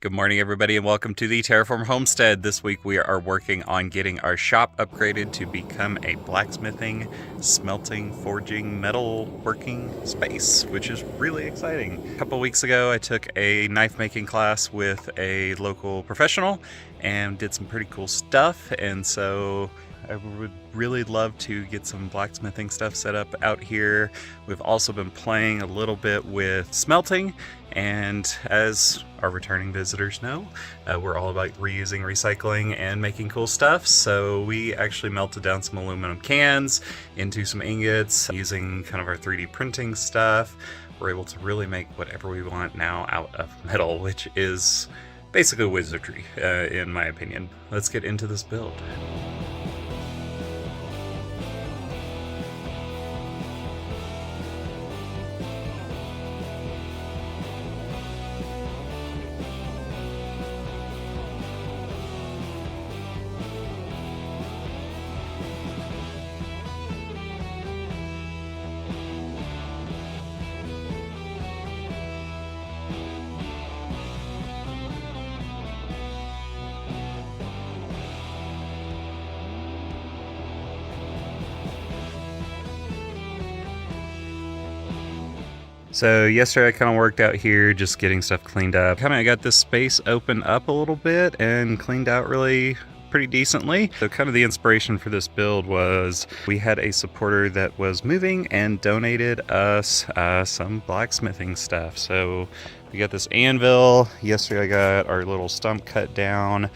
Good morning, everybody, and welcome to the Terraform Homestead. This week we are working on getting our shop upgraded to become a blacksmithing, smelting, forging, metal working space, which is really exciting. A couple weeks ago I took a knife making class with a local professional and did some pretty cool stuff, and so I would really love to get some blacksmithing stuff set up out here. We've also been playing a little bit with smelting, and as our returning visitors know, we're all about reusing, recycling, and making cool stuff. So we actually melted down some aluminum cans into some ingots using kind of our 3D printing stuff. We're able to really make whatever we want now out of metal, which is basically wizardry, in my opinion. Let's get into this build. So yesterday I kind of worked out here just getting stuff cleaned up. Kind of got this space opened up a little bit and cleaned out really pretty decently. So kind of the inspiration for this build was we had a supporter that was moving and donated us some blacksmithing stuff. So we got this anvil. Yesterday I got our little stump cut down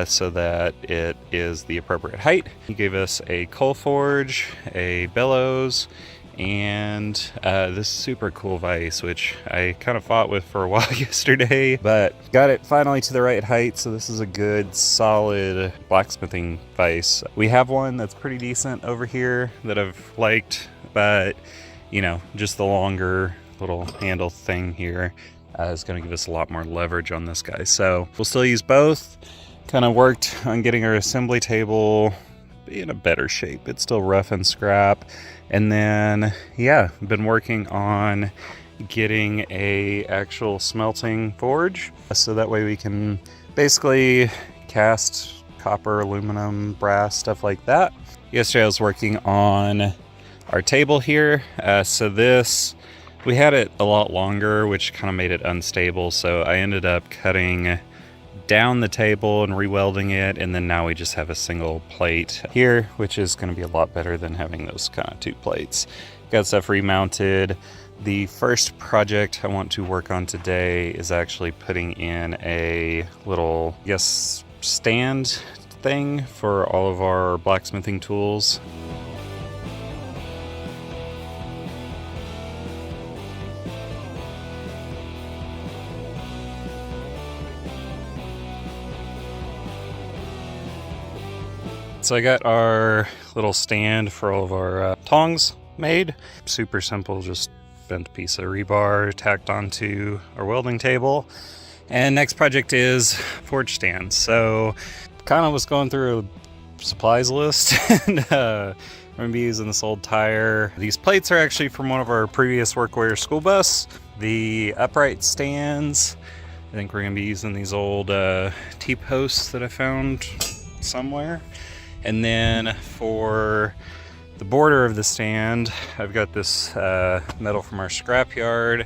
so that it is the appropriate height. He gave us a coal forge, a bellows, and this super cool vise, which I kind of fought with for a while yesterday, but got it finally to the right height. So this is a good solid blacksmithing vise. We have one that's pretty decent over here that I've liked, but you know, just the longer little handle thing here is going to give us a lot more leverage on this guy. So we'll still use both. Kind of worked on getting our assembly table in a better shape. It's still rough and scrap. And then, yeah, I've been working on getting a actual smelting forge. So that way we can basically cast copper, aluminum, brass, stuff like that. Yesterday I was working on our table here. So this, we had it a lot longer, which kind of made it unstable. So I ended up cutting down the table and rewelding it, and then now we just have a single plate here, which is going to be a lot better than having those kind of two plates. Got stuff remounted. The first project I want to work on today is actually putting in a little, I guess, stand thing for all of our blacksmithing tools. So I got our little stand for all of our tongs made. Super simple, just bent piece of rebar tacked onto our welding table. And next project is forge stand. So kind of was going through a supplies list and I'm going to be using this old tire. These plates are actually from one of our previous workwear school bus. The upright stands, I think we're going to be using these old T-posts that I found somewhere. And then for the border of the stand, I've got this metal from our scrapyard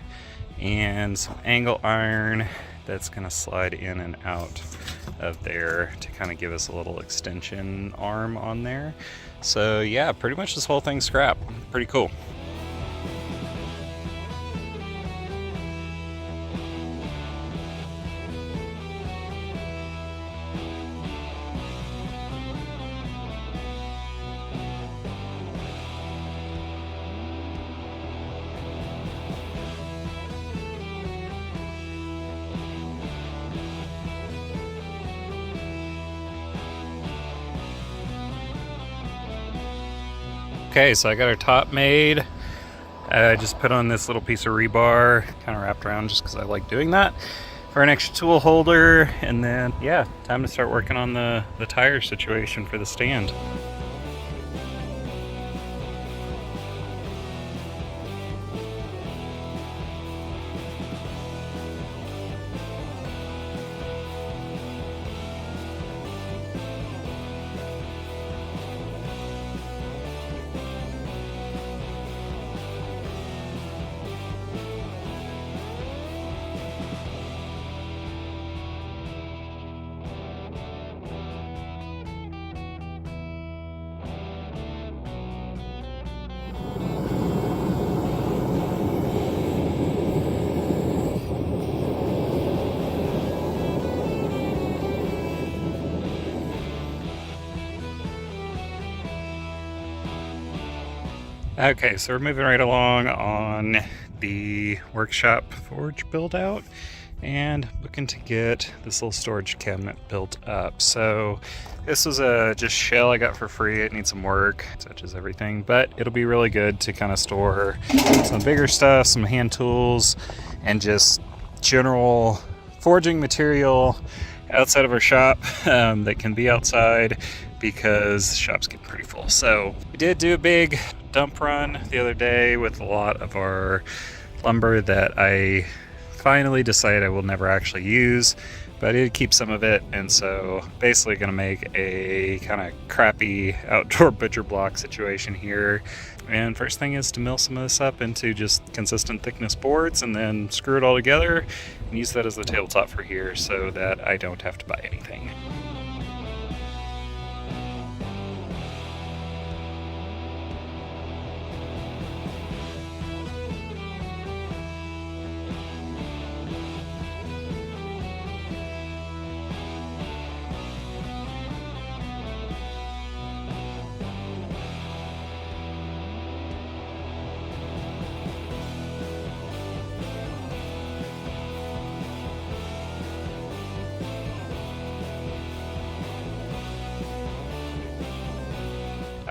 and some angle iron that's going to slide in and out of there to kind of give us a little extension arm on there. So yeah, pretty much this whole thing's scrap. Pretty cool. Okay, so I got our top made. I just put on this little piece of rebar, kind of wrapped around just because I like doing that, for an extra tool holder. And then, yeah, time to start working on the tire situation for the stand. Okay, so we're moving right along on the workshop forge build out and looking to get this little storage cabinet built up. So this was a just shell I got for free. It needs some work, such as everything, but it'll be really good to kind of store some bigger stuff, some hand tools, and just general forging material outside of our shop that can be outside because the shop's getting pretty full. So we did do a big dump run the other day with a lot of our lumber that I finally decided I will never actually use, but I did keep some of it, and so basically gonna make a kind of crappy outdoor butcher block situation here. And first thing is to mill some of this up into just consistent thickness boards and then screw it all together and use that as the tabletop for here so that I don't have to buy anything.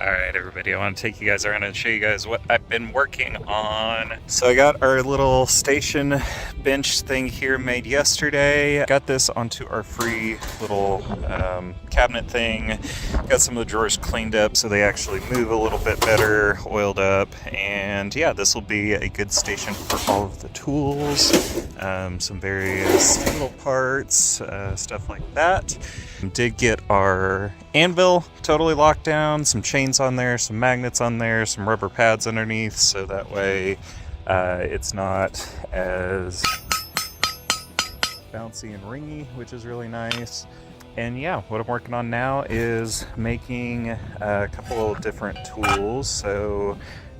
Alright everybody, I want to take you guys around and show you guys what I've been working on. So I got our little station bench thing here made yesterday. Got this onto our free little cabinet thing. Got some of the drawers cleaned up so they actually move a little bit better, oiled up. And yeah, this will be a good station for all of the tools, some various little parts, stuff like that. Did get our anvil totally locked down, some chains on there, some magnets on there, some rubber pads underneath, so that way it's not as bouncy and ringy, which is really nice. And yeah, what I'm working on now is making a couple of different tools. So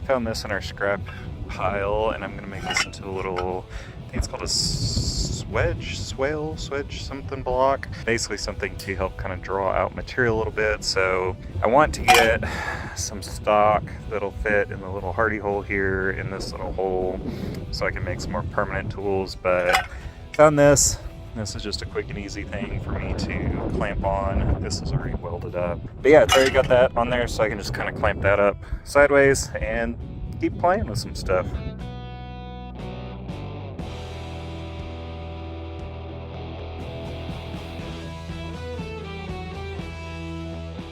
found this in our scrap pile, and I'm going to make this into a little, I think it's called a swedge, something block. Basically something to help kind of draw out material a little bit. So I want to get some stock that'll fit in the little hardy hole here in this little hole so I can make some more permanent tools. But found this. This is just a quick and easy thing for me to clamp on. This is already welded up. But yeah, it's already got that on there, so I can just kind of clamp that up sideways and keep playing with some stuff.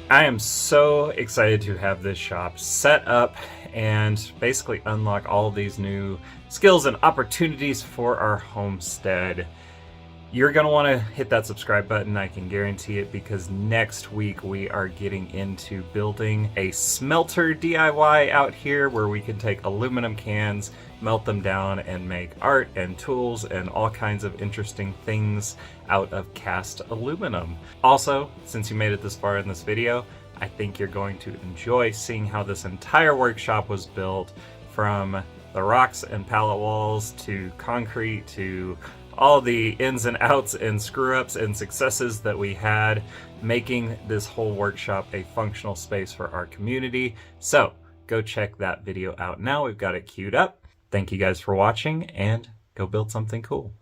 I am so excited to have this shop set up and basically unlock all of these new skills and opportunities for our homestead. You're going to want to hit that subscribe button, I can guarantee it, because next week we are getting into building a smelter DIY out here where we can take aluminum cans, melt them down, and make art and tools and all kinds of interesting things out of cast aluminum. Also, since you made it this far in this video, I think you're going to enjoy seeing how this entire workshop was built, from the rocks and pallet walls to concrete to all the ins and outs and screw-ups and successes that we had, making this whole workshop a functional space for our community. So go check that video out now. We've got it queued up. Thank you guys for watching, and go build something cool.